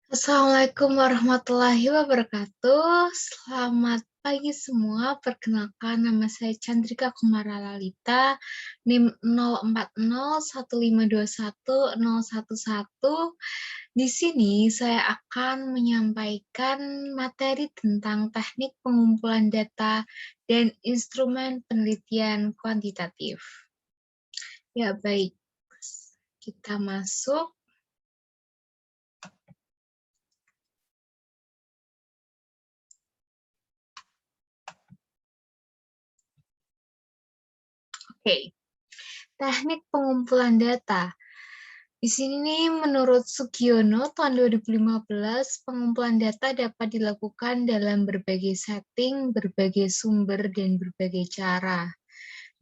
Assalamualaikum warahmatullahi wabarakatuh. Selamat pagi semua. Perkenalkan nama saya Chandrika Kumara Lalita, NIM 0401521011. Di sini saya akan menyampaikan materi tentang teknik pengumpulan data dan instrumen penelitian kuantitatif. Ya, baik. Kita masuk. Oke. Teknik pengumpulan data. Di sini menurut Sugiono tahun 2015, pengumpulan data dapat dilakukan dalam berbagai setting, berbagai sumber, dan berbagai cara.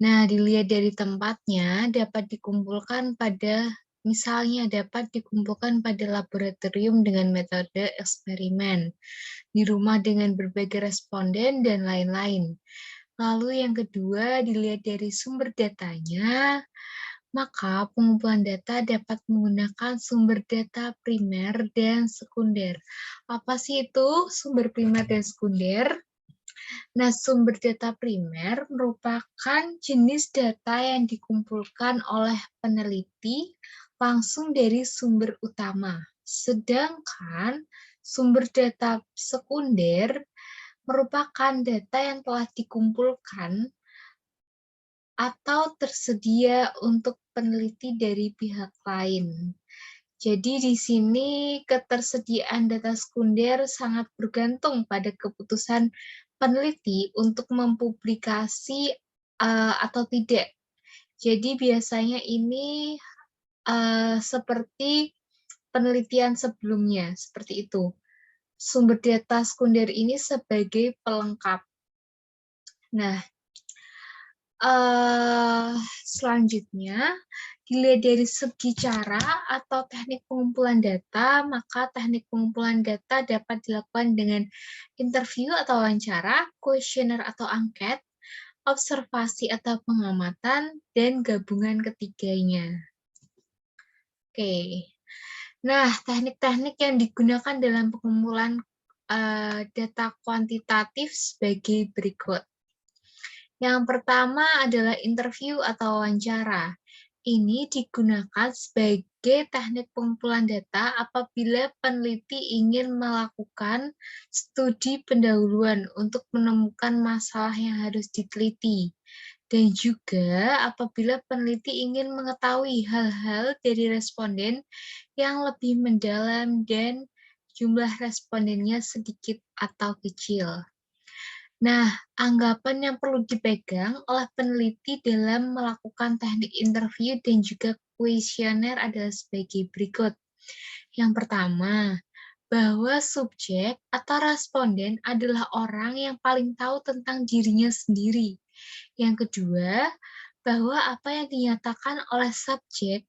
Nah, dilihat dari tempatnya, dapat dikumpulkan pada, misalnya dapat dikumpulkan pada laboratorium dengan metode eksperimen, di rumah dengan berbagai responden, dan lain-lain. Lalu yang kedua, dilihat dari sumber datanya, maka pengumpulan data dapat menggunakan sumber data primer dan sekunder. Apa sih itu sumber primer dan sekunder? Nah, sumber data primer merupakan jenis data yang dikumpulkan oleh peneliti langsung dari sumber utama. Sedangkan sumber data sekunder merupakan data yang telah dikumpulkan atau tersedia untuk peneliti dari pihak lain. Jadi di sini ketersediaan data sekunder sangat bergantung pada keputusan peneliti untuk mempublikasi atau tidak. Jadi biasanya ini seperti penelitian sebelumnya, seperti itu. Sumber data sekunder ini sebagai pelengkap. Nah, selanjutnya, dilihat dari segi cara atau teknik pengumpulan data, maka teknik pengumpulan data dapat dilakukan dengan interview atau wawancara, kuesioner atau angket, observasi atau pengamatan, dan gabungan ketiganya. Oke. Nah, teknik-teknik yang digunakan dalam pengumpulan data kuantitatif sebagai berikut. Yang pertama adalah interview atau wawancara. Ini digunakan sebagai teknik pengumpulan data apabila peneliti ingin melakukan studi pendahuluan untuk menemukan masalah yang harus diteliti. Dan juga apabila peneliti ingin mengetahui hal-hal dari responden yang lebih mendalam dan jumlah respondennya sedikit atau kecil. Nah, anggapan yang perlu dipegang oleh peneliti dalam melakukan teknik interview dan juga kuesioner adalah sebagai berikut. Yang pertama, bahwa subjek atau responden adalah orang yang paling tahu tentang dirinya sendiri. Yang kedua, bahwa apa yang dinyatakan oleh subjek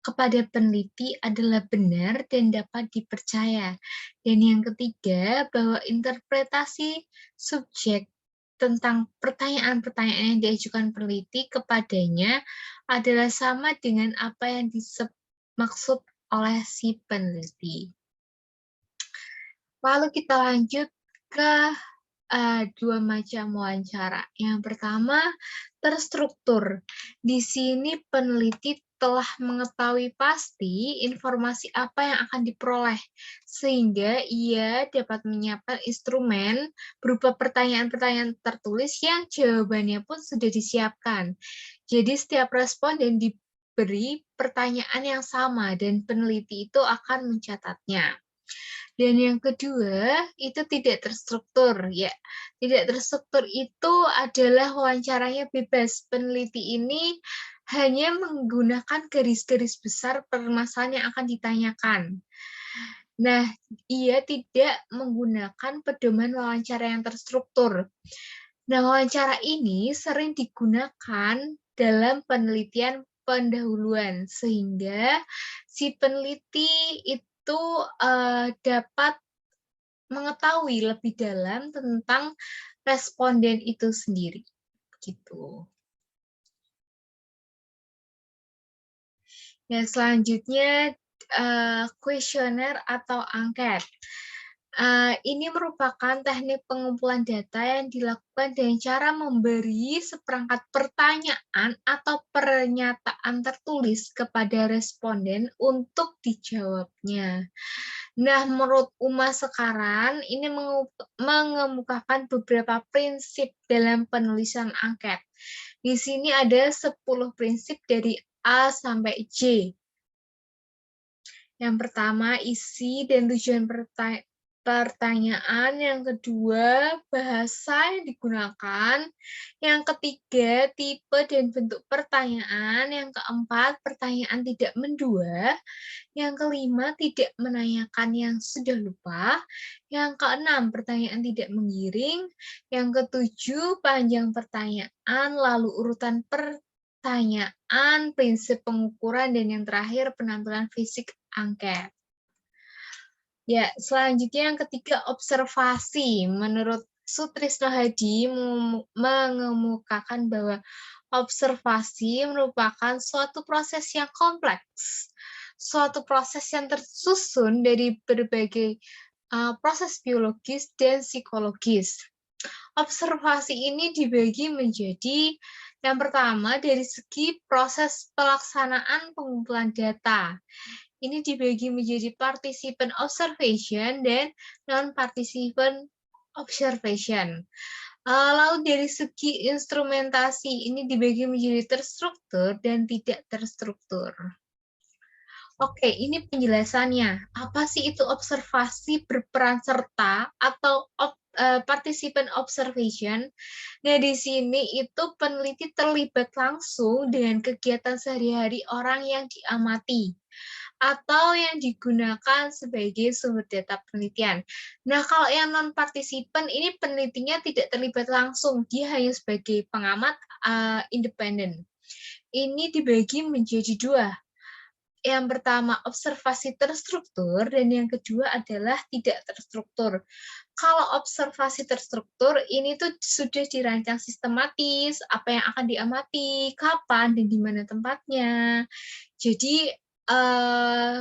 kepada peneliti adalah benar dan dapat dipercaya. Dan yang ketiga, bahwa interpretasi subjek tentang pertanyaan-pertanyaan yang diajukan peneliti kepadanya adalah sama dengan apa yang dimaksud oleh si peneliti. Lalu kita lanjut ke dua macam wawancara. Yang pertama, terstruktur. Di sini peneliti telah mengetahui pasti informasi apa yang akan diperoleh, sehingga ia dapat menyiapkan instrumen berupa pertanyaan-pertanyaan tertulis yang jawabannya pun sudah disiapkan. Jadi setiap responden diberi pertanyaan yang sama dan peneliti itu akan mencatatnya. Dan yang kedua, itu tidak terstruktur. Ya, tidak terstruktur itu adalah wawancaranya bebas. Peneliti ini hanya menggunakan garis-garis besar permasalahan yang akan ditanyakan. Nah, ia tidak menggunakan pedoman wawancara yang terstruktur. Nah, wawancara ini sering digunakan dalam penelitian pendahuluan, sehingga si peneliti itu dapat mengetahui lebih dalam tentang responden itu sendiri. Gitu. Ya, selanjutnya kuesioner atau angket. Ini merupakan teknik pengumpulan data yang dilakukan dengan cara memberi seperangkat pertanyaan atau pernyataan tertulis kepada responden untuk dijawabnya. Nah, menurut Uma sekarang, ini mengemukakan beberapa prinsip dalam penulisan angket. Di sini ada 10 prinsip dari A sampai J. Yang pertama, isi dan tujuan pertanyaan. Yang kedua, bahasa yang digunakan. Yang ketiga, tipe dan bentuk pertanyaan. Yang keempat, pertanyaan tidak mendua. Yang kelima, tidak menanyakan yang sudah lupa. Yang keenam, pertanyaan tidak menggiring. Yang ketujuh, panjang pertanyaan, lalu urutan pertanyaan, prinsip pengukuran, dan yang terakhir, penampilan fisik angket. Ya, selanjutnya yang ketiga, observasi. Menurut Sutrisno Hadi mengemukakan bahwa observasi merupakan suatu proses yang kompleks, suatu proses yang tersusun dari berbagai proses biologis dan psikologis. Observasi ini dibagi menjadi yang pertama dari segi proses pelaksanaan pengumpulan data. Ini dibagi menjadi participant observation dan non-participant observation. Lalu dari segi instrumentasi ini dibagi menjadi terstruktur dan tidak terstruktur. Oke, ini penjelasannya. Apa sih itu observasi berperan serta atau participant observation? Nah, di sini itu peneliti terlibat langsung dengan kegiatan sehari-hari orang yang diamati atau yang digunakan sebagai sumber data penelitian. Nah, kalau yang non-partisipan ini penelitinya tidak terlibat langsung, dia hanya sebagai pengamat independen. Ini dibagi menjadi dua. Yang pertama, observasi terstruktur, dan yang kedua adalah tidak terstruktur. Kalau observasi terstruktur, ini tuh sudah dirancang sistematis, apa yang akan diamati, kapan, dan di mana tempatnya. Jadi,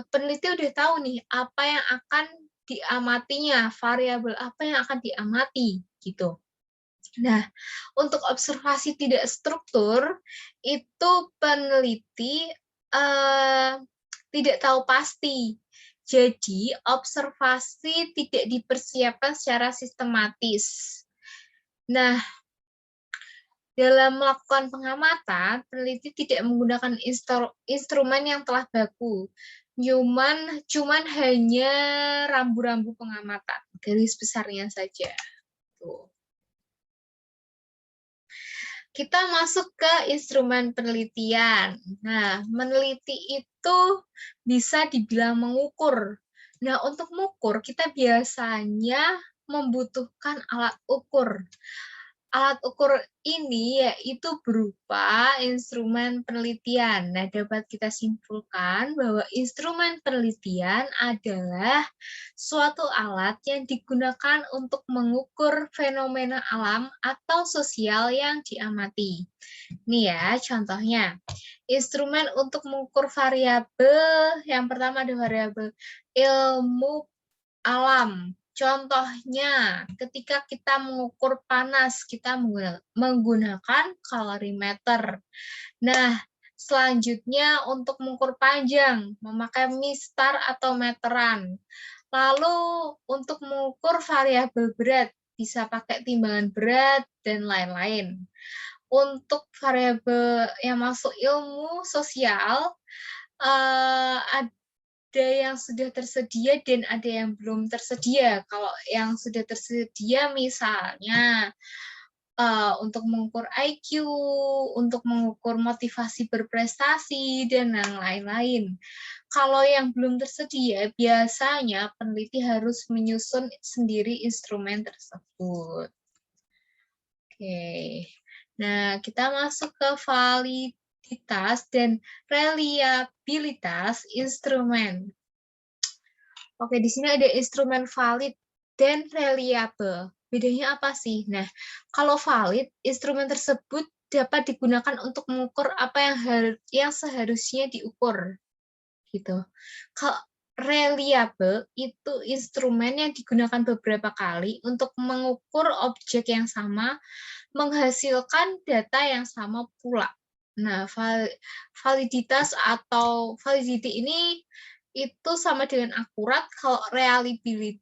peneliti udah tahu nih apa yang akan diamatinya, variabel apa yang akan diamati gitu. Nah, untuk observasi tidak struktur itu peneliti tidak tahu pasti. Jadi, observasi tidak dipersiapkan secara sistematis. Nah, dalam melakukan pengamatan, peneliti tidak menggunakan instrumen yang telah baku, cuman hanya rambu-rambu pengamatan, garis besarnya saja. Tuh. Kita masuk ke instrumen penelitian. Nah, meneliti itu bisa dibilang mengukur. Nah, untuk mengukur, kita biasanya membutuhkan alat ukur. Alat ukur ini yaitu berupa instrumen penelitian. Nah, dapat kita simpulkan bahwa instrumen penelitian adalah suatu alat yang digunakan untuk mengukur fenomena alam atau sosial yang diamati. Nih ya, contohnya. Instrumen untuk mengukur variabel, yang pertama ada variabel ilmu alam. Contohnya, ketika kita mengukur panas, kita menggunakan kalorimeter. Nah, selanjutnya untuk mengukur panjang, memakai mistar atau meteran. Lalu, untuk mengukur variabel berat, bisa pakai timbangan berat, dan lain-lain. Untuk variabel yang masuk ilmu sosial, ada yang sudah tersedia dan ada yang belum tersedia. Kalau yang sudah tersedia misalnya untuk mengukur IQ, untuk mengukur motivasi berprestasi, dan yang lain-lain. Kalau yang belum tersedia, biasanya peneliti harus menyusun sendiri instrumen tersebut. Oke. Nah, kita masuk ke validitas dan reliabilitas instrumen. Oke, di sini ada instrumen valid dan reliable. Bedanya apa sih? Nah, kalau valid, instrumen tersebut dapat digunakan untuk mengukur apa yang seharusnya diukur. gitu. Kalau reliable itu instrumen yang digunakan beberapa kali untuk mengukur objek yang sama, menghasilkan data yang sama pula. Nah, validitas atau validity ini itu sama dengan akurat kalau reliability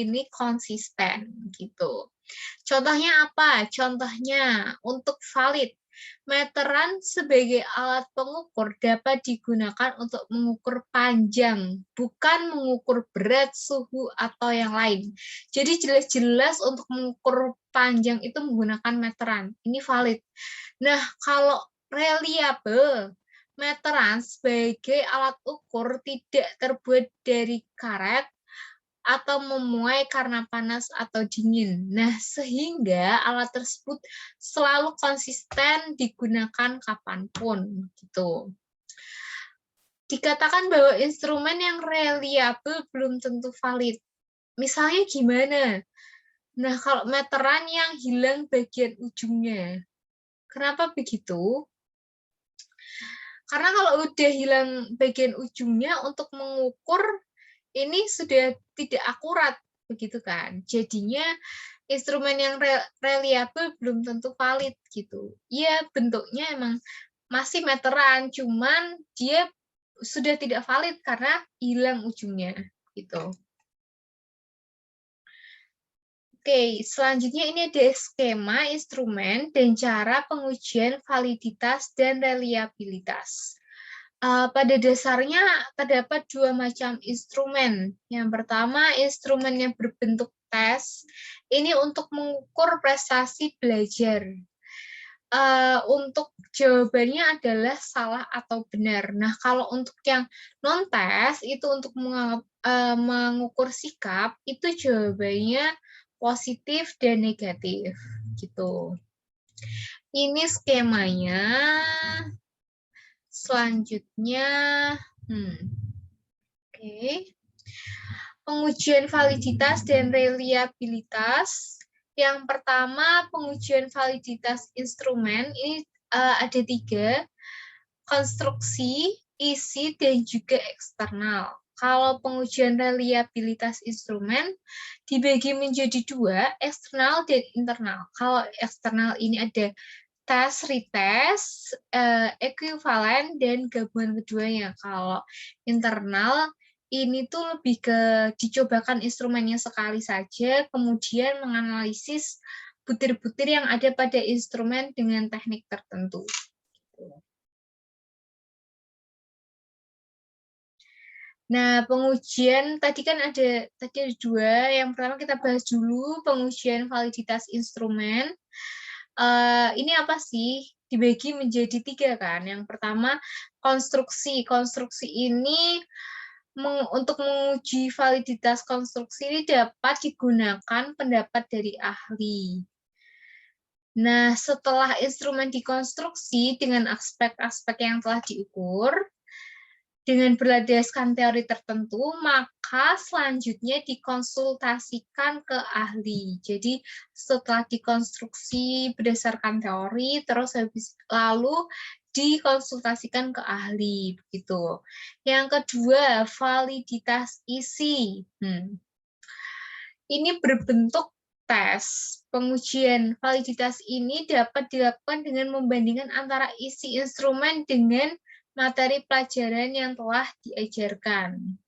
ini konsisten gitu. Contohnya apa? Contohnya untuk valid, meteran sebagai alat pengukur dapat digunakan untuk mengukur panjang, bukan mengukur berat, suhu, atau yang lain. Jadi jelas-jelas untuk mengukur panjang itu menggunakan meteran. Ini valid. Nah, kalau reliable, meteran sebagai alat ukur tidak terbuat dari karet atau memuai karena panas atau dingin. Nah, sehingga alat tersebut selalu konsisten digunakan kapanpun, gitu. Dikatakan bahwa instrumen yang reliable belum tentu valid. Misalnya gimana? Nah, kalau meteran yang hilang bagian ujungnya. Kenapa begitu? Karena kalau udah hilang bagian ujungnya untuk mengukur ini sudah tidak akurat, begitu kan? Jadinya instrumen yang reliable belum tentu valid gitu. Iya, bentuknya emang masih meteran, cuman dia sudah tidak valid karena hilang ujungnya gitu. Oke, selanjutnya ini ada skema instrumen dan cara pengujian validitas dan reliabilitas. Pada dasarnya terdapat dua macam instrumen. Yang pertama, instrumen yang berbentuk tes. Ini untuk mengukur prestasi belajar. Untuk jawabannya adalah salah atau benar. Nah, kalau untuk yang non-tes, itu untuk mengukur sikap, itu jawabannya positif dan negatif. Gitu. Ini skemanya. Selanjutnya, oke. Pengujian validitas dan reliabilitas. Yang pertama, pengujian validitas instrumen. Ini ada 3, konstruksi, isi, dan juga eksternal. Kalau pengujian reliabilitas instrumen dibagi menjadi 2, eksternal dan internal. Kalau eksternal ini ada tes, retest, ekuivalen, dan gabungan keduanya. Kalau internal, ini tuh lebih ke dicobakan instrumennya sekali saja, kemudian menganalisis butir-butir yang ada pada instrumen dengan teknik tertentu. Nah, pengujian tadi kan ada 2. Yang pertama kita bahas dulu pengujian validitas instrumen. Ini apa sih? Dibagi menjadi 3 kan. Yang pertama konstruksi. Konstruksi ini untuk menguji validitas konstruksi ini dapat digunakan pendapat dari ahli. Nah, setelah instrumen dikonstruksi dengan aspek-aspek yang telah diukur, dengan berlandaskan teori tertentu, maka selanjutnya dikonsultasikan ke ahli. Jadi setelah dikonstruksi berdasarkan teori, terus lalu dikonsultasikan ke ahli, begitu. Yang kedua, validitas isi. Ini berbentuk tes. Pengujian validitas ini dapat dilakukan dengan membandingkan antara isi instrumen dengan materi pelajaran yang telah diajarkan.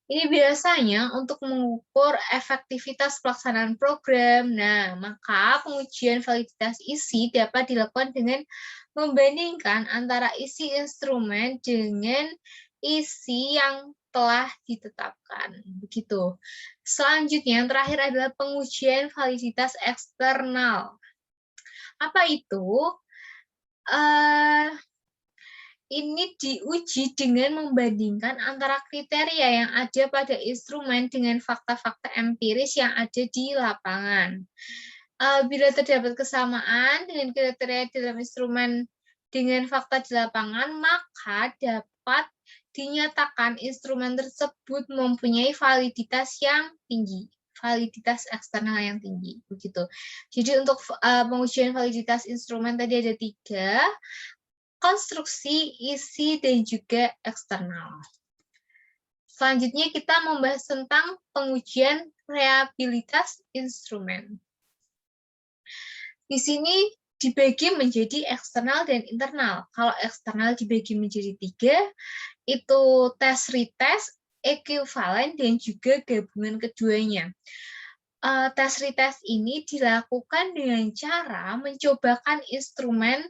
Ini biasanya untuk mengukur efektivitas pelaksanaan program. Nah, maka pengujian validitas isi dapat dilakukan dengan membandingkan antara isi instrumen dengan isi yang telah ditetapkan. Begitu. Selanjutnya, yang terakhir adalah pengujian validitas eksternal. Apa itu? Ini diuji dengan membandingkan antara kriteria yang ada pada instrumen dengan fakta-fakta empiris yang ada di lapangan. Bila terdapat kesamaan dengan kriteria dalam instrumen dengan fakta di lapangan, maka dapat dinyatakan instrumen tersebut mempunyai validitas yang tinggi, validitas eksternal yang tinggi, begitu. Jadi untuk pengujian validitas instrumen tadi ada 3. konstruksi, isi, dan juga eksternal. Selanjutnya kita membahas tentang pengujian reliabilitas instrumen. Di sini dibagi menjadi eksternal dan internal. Kalau eksternal dibagi menjadi 3, itu tes retest, ekuivalen, dan juga gabungan keduanya. Tes retest ini dilakukan dengan cara mencobakan instrumen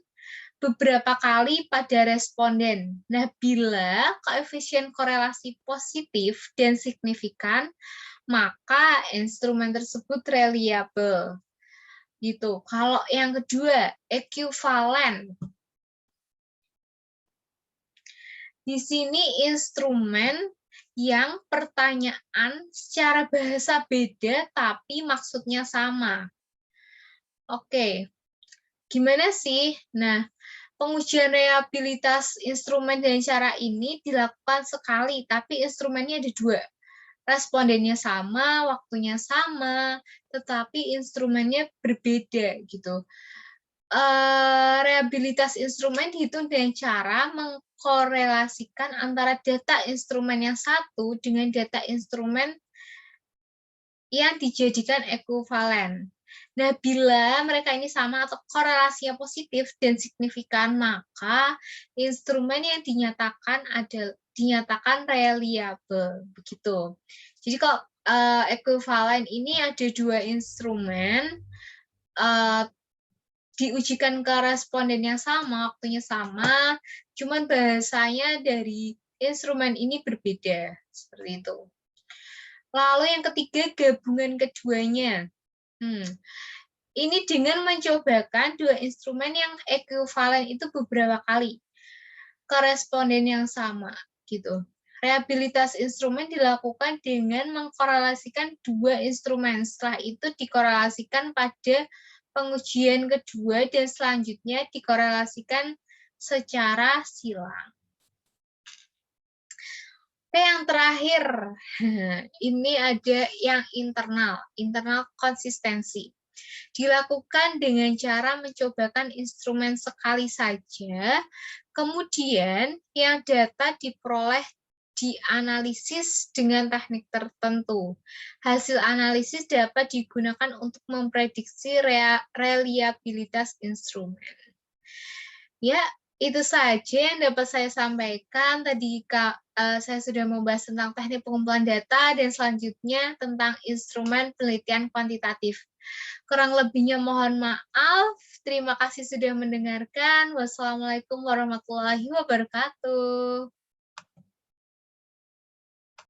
beberapa kali pada responden. Nah, bila koefisien korelasi positif dan signifikan, maka instrumen tersebut reliable. Gitu. Kalau yang kedua, ekuivalen. Di sini instrumen yang pertanyaan secara bahasa beda tapi maksudnya sama. Oke, gimana sih? Nah, pengujian reliabilitas instrumen dengan cara ini dilakukan sekali, tapi instrumennya ada 2. Respondennya sama, waktunya sama, tetapi instrumennya berbeda gitu. Reliabilitas instrumen dihitung dengan cara mengkorelasikan antara data instrumen yang satu dengan data instrumen yang dijadikan ekuivalen. Nah, bila mereka ini sama atau korelasinya positif dan signifikan, maka instrumen yang dinyatakan reliable. Begitu. Jadi kalau ekuivalen ini ada 2 instrumen, diujikan ke responden yang sama, waktunya sama, cuman bahasanya dari instrumen ini berbeda. Seperti itu. Lalu yang ketiga, gabungan keduanya. Ini dengan mencobakan 2 instrumen yang ekuivalen itu beberapa kali ke responden yang sama. Gitu. Reliabilitas instrumen dilakukan dengan mengkorelasikan 2 instrumen. Setelah itu dikorelasikan pada pengujian kedua dan selanjutnya dikorelasikan secara silang. Oke, yang terakhir, ini ada yang internal konsistensi. Dilakukan dengan cara mencobakan instrumen sekali saja, kemudian yang data diperoleh dianalisis dengan teknik tertentu. Hasil analisis dapat digunakan untuk memprediksi reliabilitas instrumen. Ya, itu saja yang dapat saya sampaikan. Tadi saya sudah membahas tentang teknik pengumpulan data dan selanjutnya tentang instrumen penelitian kuantitatif. Kurang lebihnya mohon maaf. Terima kasih sudah mendengarkan. Wassalamualaikum warahmatullahi wabarakatuh.